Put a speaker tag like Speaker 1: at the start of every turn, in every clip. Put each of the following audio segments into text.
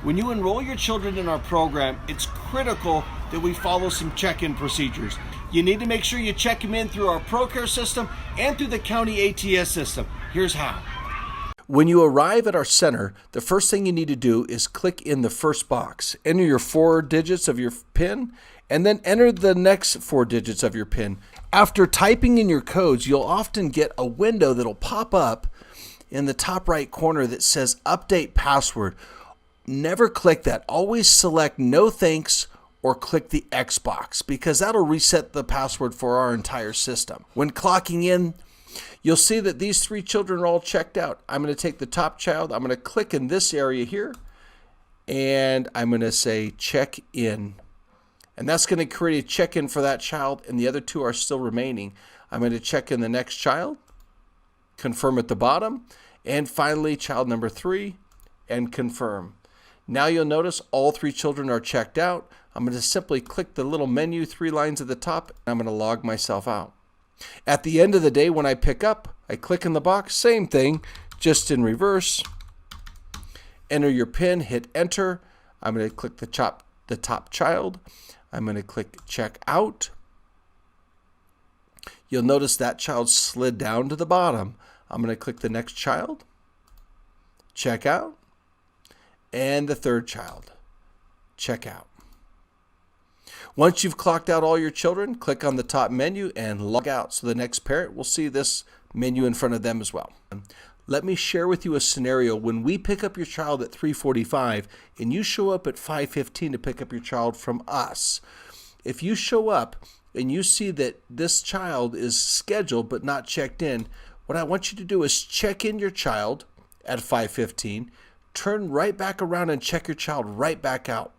Speaker 1: When you enroll your children in our program, it's critical that we follow some check-in procedures. You need to make sure you check them in through our ProCare system and through the county ATS system. Here's how. When you arrive at our center, the first thing you need to do is click in the first box. Enter your 4 digits of your PIN, and then enter the next 4 digits of your PIN. After typing in your codes, you'll often get a window that'll pop up in the top right corner that says Update Password. Never click that. Always select No Thanks or click the X box, because that'll reset the password for our entire system. When clocking in, you'll see that these 3 children are all checked out. I'm going to take the top child. I'm going to click in this area here, and I'm going to say Check In. And that's going to create a check-in for that child, and the other 2 are still remaining. I'm going to check in the next child, confirm at the bottom, and finally child number 3, and confirm. Now you'll notice all 3 children are checked out. I'm going to simply click the little menu 3 lines at the top, and I'm going to log myself out. At the end of the day, when I pick up, I click in the box, same thing, just in reverse. Enter your PIN, hit enter. I'm going to click the top child. I'm going to click check out. You'll notice that child slid down to the bottom. I'm going to click the next child, check out, and the 3rd child, check out. Once you've clocked out all your children, click on the top menu and log out, so the next parent will see this menu in front of them as well. Let me share with you a scenario when we pick up your child at 3:45 and you show up at 5:15 to pick up your child from us. If you show up and you see that this child is scheduled but not checked in, what I want you to do is check in your child at 5:15, turn right back around and check your child right back out.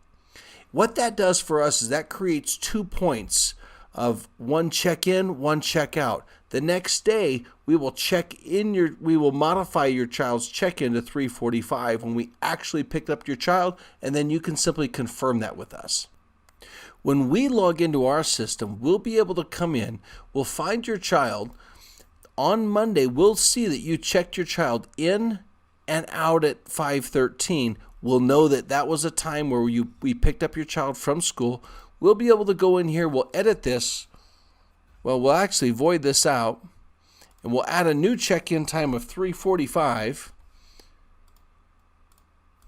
Speaker 1: What that does for us is that creates 2 points of 1 check in, 1 check out. The next day, we will modify your child's check-in to 3:45 when we actually picked up your child, and then you can simply confirm that with us. When we log into our system, we'll be able to come in, we'll find your child. On Monday, we'll see that you checked your child in and out at 5:13. We'll know that that was a time where we picked up your child from school. We'll be able to go in here, we'll edit this. Well, we'll actually void this out, and we'll add a new check-in time of 3:45.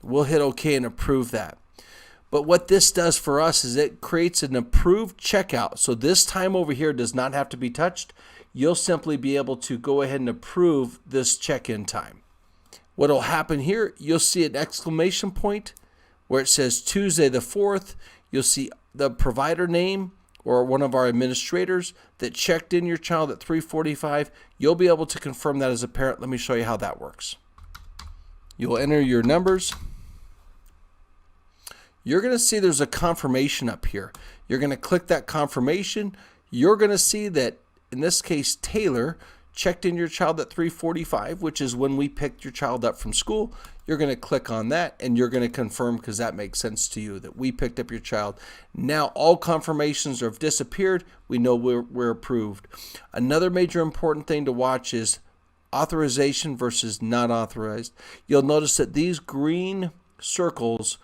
Speaker 1: We'll hit OK and approve that. But what this does for us is it creates an approved checkout. So this time over here does not have to be touched. You'll simply be able to go ahead and approve this check-in time. What will happen here, you'll see an exclamation point where it says Tuesday the 4th. You'll see the provider name or one of our administrators that checked in your child at 3:45. You'll be able to confirm that as a parent. Let me show you how that works. You'll enter your numbers. You're going to see there's a confirmation up here. You're going to click that confirmation. You're going to see that, in this case, Taylor checked in your child at 3:45, which is when we picked your child up from school. You're going to click on that, and you're going to confirm, because that makes sense to you, that we picked up your child. Now all confirmations have disappeared. We know we're approved. Another major important thing to watch is authorization versus not authorized. You'll notice that these green circles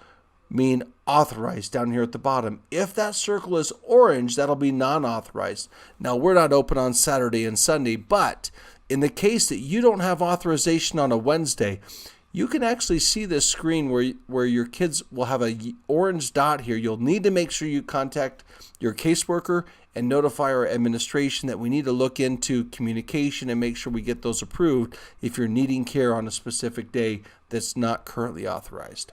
Speaker 1: mean authorized down here at the bottom. If that circle is orange, that'll be non-authorized. Now, we're not open on Saturday and Sunday, but in the case that you don't have authorization on a Wednesday, you can actually see this screen where your kids will have an orange dot here. You'll need to make sure you contact your caseworker and notify our administration that we need to look into communication and make sure we get those approved if you're needing care on a specific day that's not currently authorized.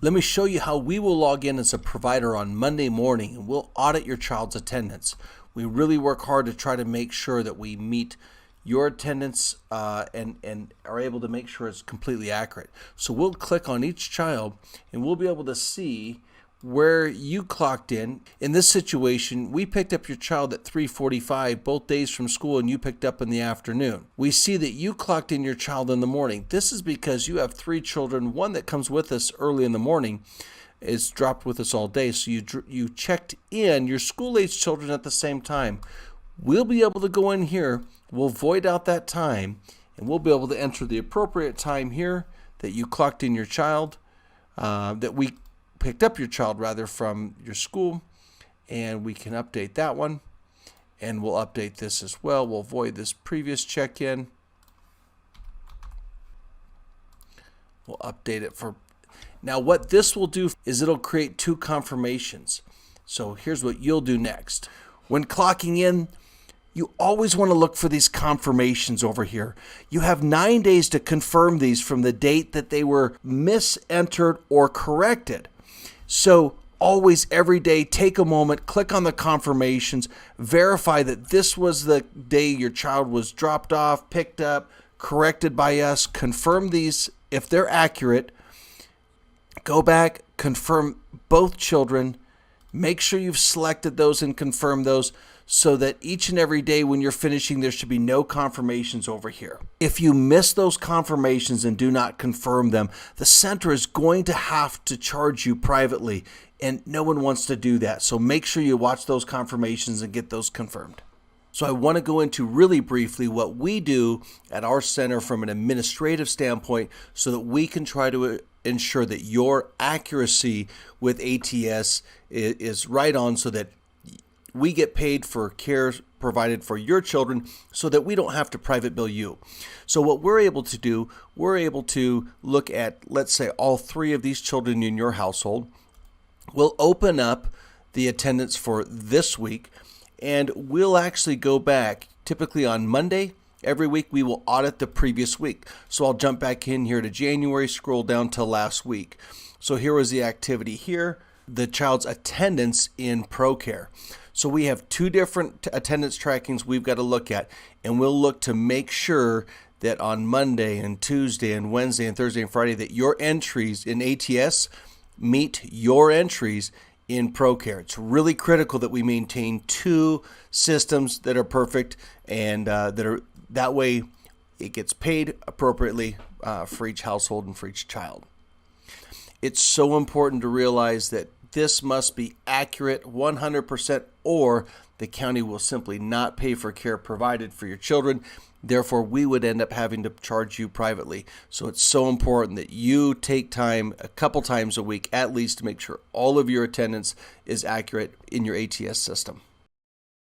Speaker 1: Let me show you how we will log in as a provider on Monday morning, and we'll audit your child's attendance. We really work hard to try to make sure that we meet your attendance and are able to make sure it's completely accurate. So we'll click on each child, and we'll be able to see where you clocked in. In this situation, we picked up your child at 3:45 both days from school, and you picked up in the afternoon. We see that you clocked in your child in the morning. This is because you have 3 children. One that comes with us early in the morning is dropped with us all day. So you checked in your school-age children at the same time. We'll be able to go in here, we'll void out that time, and we'll be able to enter the appropriate time here that you clocked in your child. that we picked up your child rather from your school, and we can update that one, and we'll update this as well. We'll void this previous check-in. We'll update it for now. What this will do is it'll create 2 confirmations. So here's what you'll do next. When clocking in, you always want to look for these confirmations over here. You have 9 days to confirm these from the date that they were misentered or corrected. So always, every day, take a moment, click on the confirmations, verify that this was the day your child was dropped off, picked up, corrected by us. Confirm these if they're accurate. Go back, confirm both children. Make sure you've selected those and confirmed those so that each and every day when you're finishing, there should be no confirmations over here. If you miss those confirmations and do not confirm them, the center is going to have to charge you privately, and no one wants to do that. So make sure you watch those confirmations and get those confirmed. So I want to go into really briefly what we do at our center from an administrative standpoint so that we can try to ensure that your accuracy with ATS is right on, so that we get paid for care provided for your children so that we don't have to private bill you. So what we're able to do, we're able to look at, let's say, all 3 of these children in your household. We'll open up the attendance for this week, and we'll actually go back. Typically on Monday, every week we will audit the previous week. So I'll jump back in here to January, scroll down to last week. So here was the activity here, the child's attendance in ProCare. So we have 2 different attendance trackings we've got to look at, and we'll look to make sure that on Monday and Tuesday and Wednesday and Thursday and Friday that your entries in ATS meet your entries in ProCare. It's really critical that we maintain 2 systems that are perfect and that way it gets paid appropriately for each household and for each child. It's so important to realize that this must be accurate 100%, or the county will simply not pay for care provided for your children. Therefore, we would end up having to charge you privately. So it's so important that you take time a couple times a week at least to make sure all of your attendance is accurate in your ATS system.